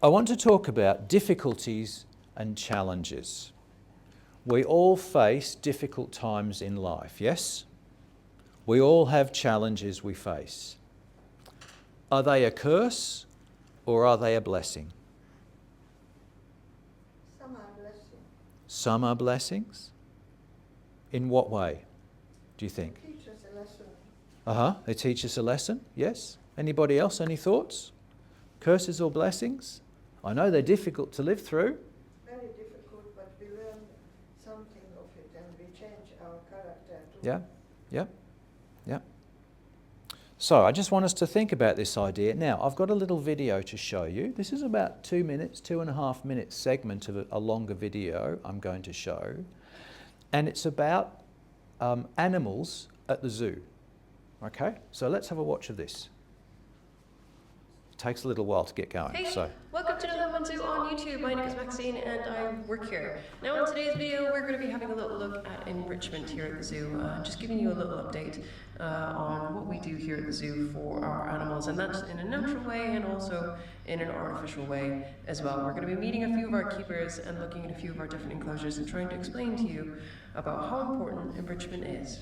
I want to talk about difficulties and challenges. We all face difficult times in life, yes? We all have challenges we face. Are they a curse or are they a blessing? Some are blessings. Some are blessings? In what way, do you think? They teach us a lesson. They teach us a lesson, yes? Anybody else, any thoughts? Curses or blessings? I know they're difficult to live through. Very difficult, but we learn something of it and we change our character too. Yeah. So I just want us to think about this idea. Now, I've got a little video to show you. This is about 2 minutes, 2.5 minute segment of a longer video I'm going to show. And it's about animals at the zoo. Okay, so let's have a watch of this. It takes a little while to get going. Hey, so. Welcome to another One Zoo on YouTube. My name is Maxine and I work here. Now in today's video we're going to be having a little look at enrichment here at the zoo. Just giving you a little update on what we do here at the zoo for our animals, and that's in a natural way and also in an artificial way as well. We're going to be meeting a few of our keepers and looking at a few of our different enclosures and trying to explain to you about how important enrichment is.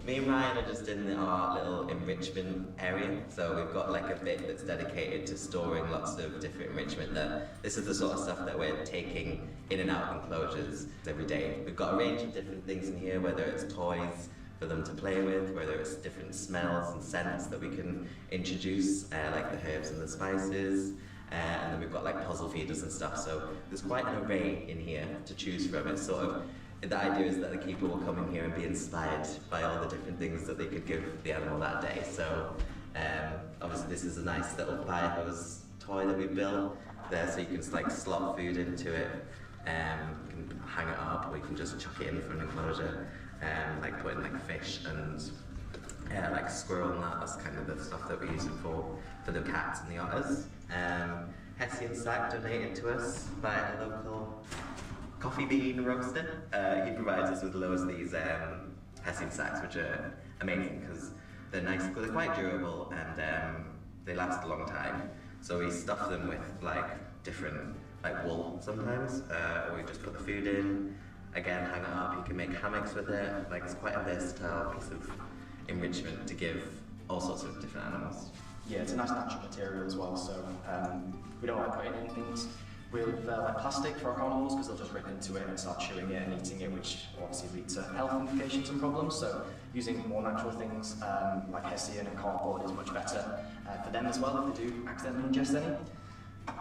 Me and Ryan are just in our little enrichment area, so we've got like a bit that's dedicated to storing lots of different enrichment. This is the sort of stuff that we're taking in and out of enclosures every day. We've got a range of different things in here, whether it's toys for them to play with, whether it's different smells and scents that we can introduce, like the herbs and the spices, and then we've got like puzzle feeders and stuff, so there's quite an array in here to choose from. It's sort of, the idea is that the keeper will come in here and be inspired by all the different things that they could give the animal that day. So obviously this is a nice little fire hose toy that we built there, so you can just like slot food into it, you can hang it up, or you can just chuck it in for an enclosure, like put in like fish and like squirrel and that's kind of the stuff that we use it for the cats and the otters. Hessian sack donated to us by a local coffee bean roaster. He provides us with loads of these Hessian sacks, which are amazing because they're nice, they're quite durable and they last a long time. So we stuff them with like different, like wool sometimes, or we just put the food in, again hang it up, you can make hammocks with it. Like it's quite a versatile piece of enrichment to give all sorts of different animals. Yeah, it's a nice natural material as well, so we don't like putting in things with like plastic for our carnivores because they'll just rip into it and start chewing it and eating it, which will obviously lead to health implications and problems. So using more natural things like Hessian and cardboard is much better for them as well if they do accidentally ingest any.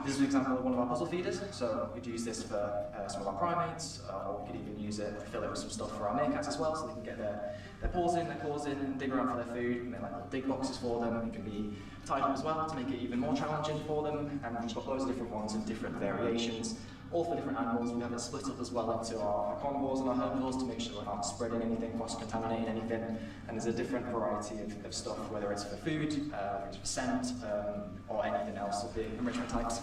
This is an example of one of our puzzle feeders, so we'd use this for some of our primates, or we could even use it to fill it with some stuff for our meerkats as well, so they can get their paws in, their claws in, and dig around for their food, and make like little dig boxes for them. It can be tied up as well to make it even more challenging for them, and we've got loads of different ones in different variations, all for different animals. We have it split up as well into our carnivores and our herbivores to make sure we're not spreading anything, cross-contaminating anything, and there's a different variety of stuff, whether it's for food, whether it's for scent, or anything else of the enrichment types.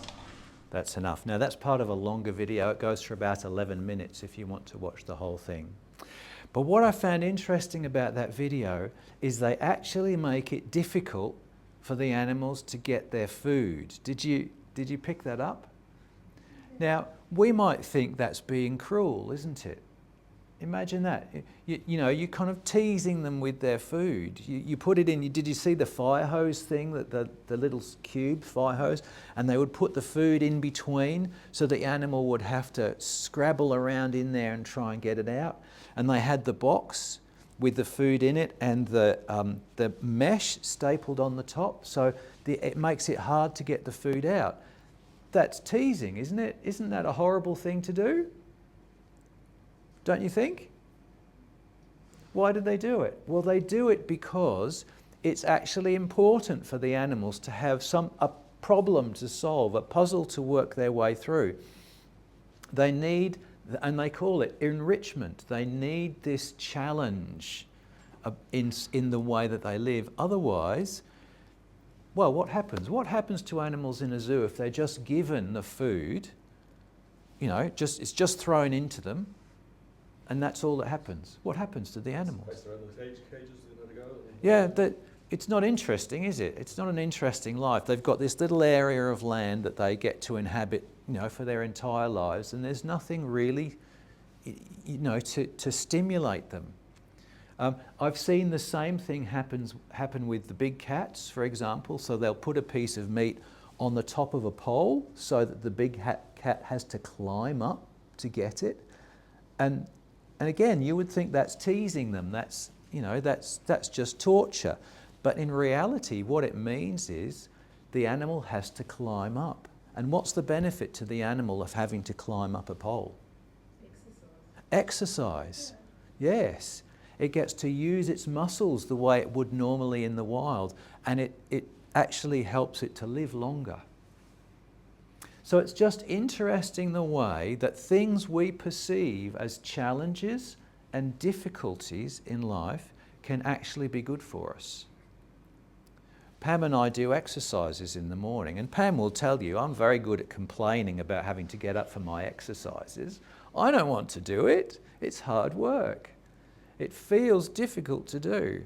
That's enough. Now that's part of a longer video. It goes for about 11 minutes if you want to watch the whole thing. But what I found interesting about that video is they actually make it difficult for the animals to get their food. Did you pick that up? Now, we might think that's being cruel, isn't it? Imagine that. You know, you're kind of teasing them with their food. You put it in, did you see the fire hose thing, the little cube fire hose? And they would put the food in between so the animal would have to scrabble around in there and try and get it out. And they had the box with the food in it and the mesh stapled on the top, so it makes it hard to get the food out. That's teasing, isn't it? Isn't that a horrible thing to do? Don't you think? Why do they do it? Well, they do it because it's actually important for the animals to have a problem to solve, a puzzle to work their way through. They need, and they call it enrichment, they need this challenge in the way that they live. Otherwise, well, what happens? What happens to animals in a zoo if they're just given the food, you know, it's just thrown into them, and that's all that happens? What happens to the animals? Yeah, it's not interesting, is it? It's not an interesting life. They've got this little area of land that they get to inhabit, you know, for their entire lives, and there's nothing really, you know, to stimulate them. I've seen the same thing happen with the big cats, for example. So they'll put a piece of meat on the top of a pole so that the big cat has to climb up to get it. And again, you would think that's teasing them. That's, you know, that's just torture. But in reality, what it means is the animal has to climb up. And what's the benefit to the animal of having to climb up a pole? Exercise. Yes. It gets to use its muscles the way it would normally in the wild, and it actually helps it to live longer. So it's just interesting the way that things we perceive as challenges and difficulties in life can actually be good for us. Pam and I do exercises in the morning, and Pam will tell you I'm very good at complaining about having to get up for my exercises. I don't want to do it. It's hard work. It feels difficult to do.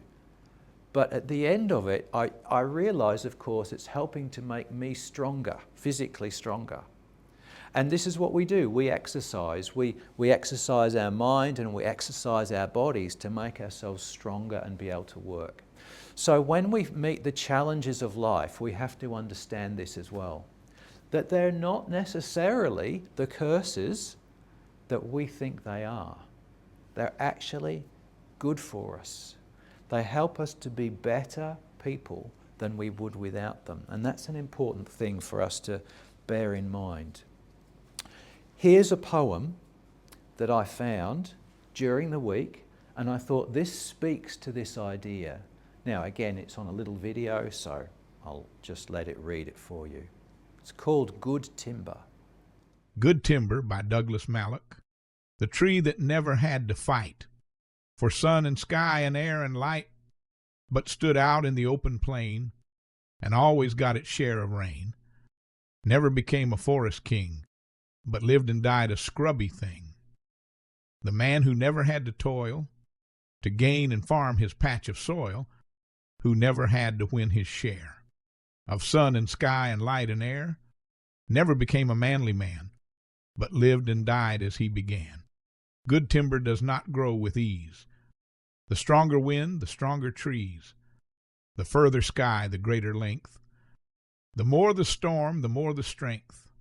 But at the end of it, I realise, of course, it's helping to make me stronger, physically stronger. And this is what we do. We exercise. We exercise our mind and we exercise our bodies to make ourselves stronger and be able to work. So when we meet the challenges of life, we have to understand this as well. That they're not necessarily the curses that we think they are. They're actually good for us. They help us to be better people than we would without them. And that's an important thing for us to bear in mind. Here's a poem that I found during the week, and I thought this speaks to this idea. Now, again, it's on a little video, so I'll just let it read it for you. It's called Good Timber. Good Timber by Douglas Mallock. The tree that never had to fight for sun and sky and air and light, but stood out in the open plain and always got its share of rain, never became a forest king, but lived and died a scrubby thing. The man who never had to toil to gain and farm his patch of soil, who never had to win his share of sun and sky and light and air, never became a manly man, but lived and died as he began. Good timber does not grow with ease. The stronger wind, the stronger trees. The further sky, the greater length. The more the storm, the more the strength.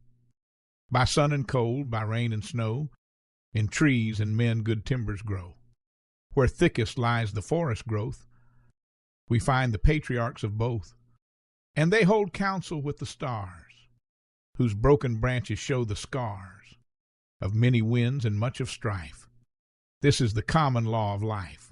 By sun and cold, by rain and snow, in trees and men good timbers grow. Where thickest lies the forest growth, we find the patriarchs of both. And they hold counsel with the stars, whose broken branches show the scars of many winds and much of strife. This is the common law of life.